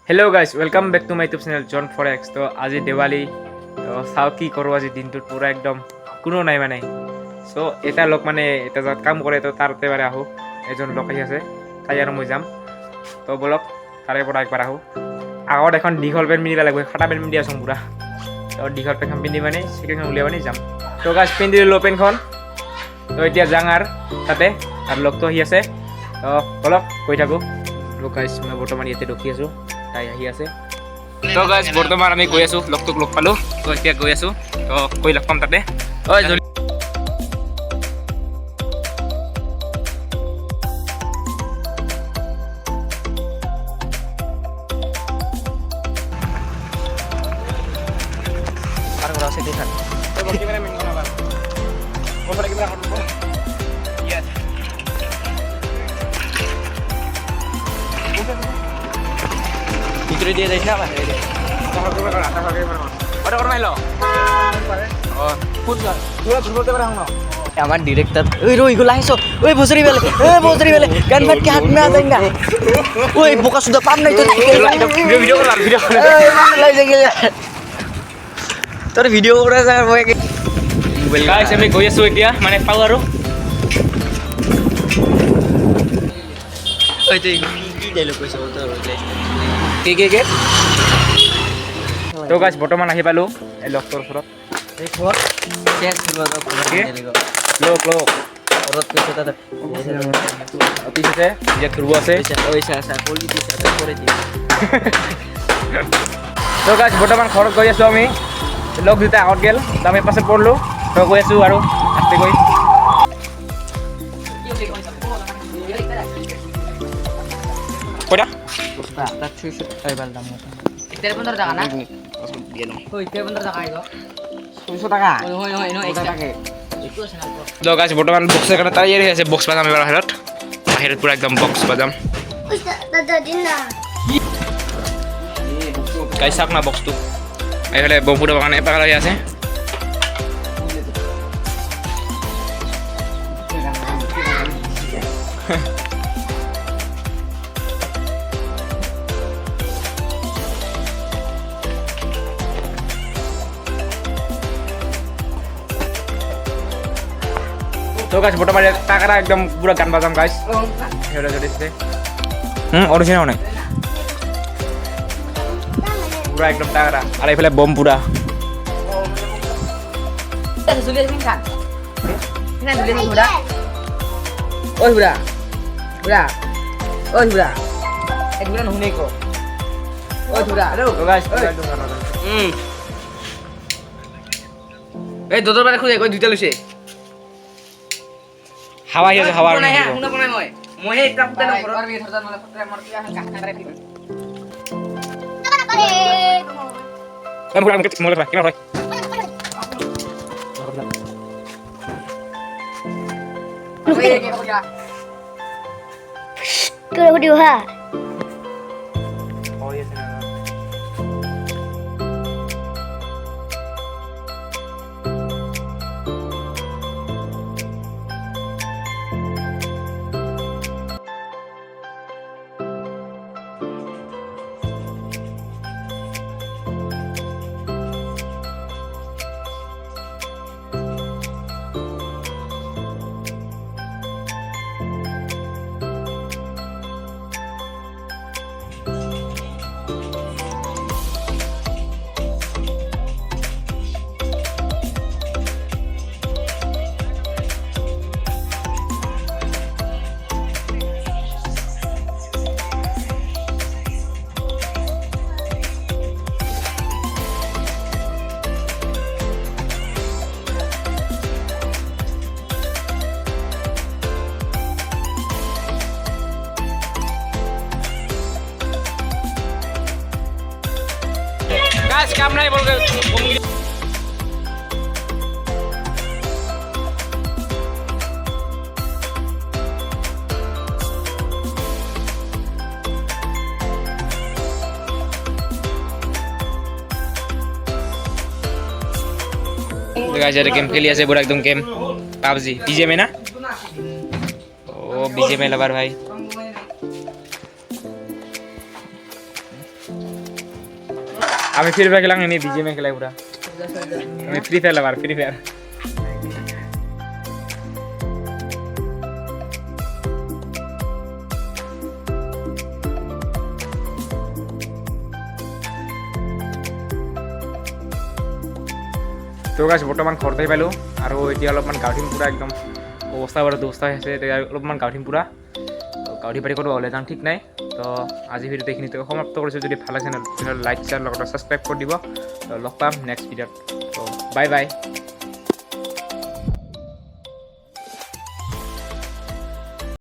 Hello guys, welcome back to my YouTube channel John Forex. তো আজি দেৱালী তো চাও কি কৰো আজি দিনটোত পুৰা একদম কোনো নাই মানে সো এটা লোক মানে এটা জাত কাম কৰে তো তাৰতে বাৰে আহো এজন লোক আহি আছে তাই আৰু মই যাম তো বলক তাৰে পৰা একবাৰ আহো আগত এখন দীঘল পেন পিন্ধিব লাগিব খাটা পেন পিন্ধি আছোঁ পুৰা তো দীঘল পেন পিন্ধি মানে চিকেনখন উলিয়াই মানে যাম তো গাইজ পিন্ধি দিলোঁ পেনখন তো এতিয়া যাং আৰু তাতে আৰু লগটো আহি আছে তো বলক কৈ থাকোঁ তো গাইজ মই বৰ্তমান ইয়াতে ৰখি আছোঁ তাই আহি আছে তো গাইজ বৰ্তমান আমি গৈ আছোঁ লগটোক লগ পালোঁ তো এতিয়া গৈ আছোঁ তো কৈ লগ পাম তাতে ঐ জলদি ভিতরে দিয়ে যাইছ না বাইরে দিয়ে তাহলে তুমি করা তাহলে তুমি করো ওটা করো মাইলো ও ফুট যা তুই ধরতে পারে হন আমার डायरेक्टर ওই রই গুলা আইছো ওই ভোসরি বেলে গান ফাট के हाथ में आ जाएगा ওই বোকা সুদা পাম নাই তো ভিডিও কর লাই যাগে তোর ভিডিও করে যা মই গাইস আমি গৈ আছো এতিয়া মানে পাও আৰু ওই তুই কি ডায়লগ কইছ তো কে তো গাইস বৰ্তমান আহি পালো এই লগটোৰ ওচৰত দেখো চেঞ্জ কৰিব লোক ওৰত কৈছে তাতে অফিসে যে ধ্ৰুব আছে পইচা আছে পলি দিছে কৰে দি তো গাইস বৰ্তমান ঘৰত গৈ আছো আমি লগ দুটা আগত গেল তো আমি পাছত পড়লো তো গৈ আছো আৰু আস্তে গৈ কইটা তাত 600 টাকা বাল দাম মত 13 টাকা না দিয়ে দাও কই 13 টাকা আইগো 600 টাকা হয় নো এক্সট্রা তো গাইস বর্তমান বক্সের কাটা তাই আছে বক্স বাজাম এবার বাহিৰত পুরা একদম বক্স বাজাম দাদা দিন না গাইস আপনা বক্সটো এখানে বমপুরা বাগানে পাগল হয়ে আছে তো গাইস বর্তমান টাকাটা একদম পুরো গান বাজাম গাইস হেরা জড়িয়েছে অরিজিনাল অনেক পুরা একদম টাকাটা আর এইফালে বম পুরা ওই বুড়া একবার নুনে কো ওই বুড়া তো গাইস এই দদর বারে খুঁজে কই দুইটা লইছে হাওয়া হিয়া হাওয়া না হুনা কোনাই মই একটা ফুটা না করো আর 20000 মানে ফুটা মার কি কাকা কারে দিবে আমি পুরা আমাকে মোলে রাখ কি ভাই Kau video ha? Oh iya sih. Guys, काम नहीं बोल रहे guys ada game खेली ऐसे बुरा एकदम गेम PUBG बीजे में ना ओ बीजे में लवर भाई আমি ফ্রি ফায়ার খেলাম এনে বিজিএম খেলাই পুরা আমি ফ্রি ফায়ার লাভার ফ্রি ফায়ার তো গাছ বৰ্তমান ঘৰতে পালোঁ আৰু এতিয়া অলপমান গাঁঠিম পুৰা একদম অৱস্থা বাৰু দুৱস্থা হৈছে এতিয়া অলপমান গাঁঠিম পুৰা গাঁঠি পাতি ক'তো ওলাই যাম ঠিক নাই তো আজি ভিডিঅ'টো এইখিনিতে সমাপ্ত কৰিছোঁ যদি ভাল লাগে তেনেহ'লে লাইক শ্বেয়াৰ লগতে ছাবস্ক্ৰাইব কৰি দিব তো লগ পাম নেক্সট ভিডিঅ'ত তো বাই বাই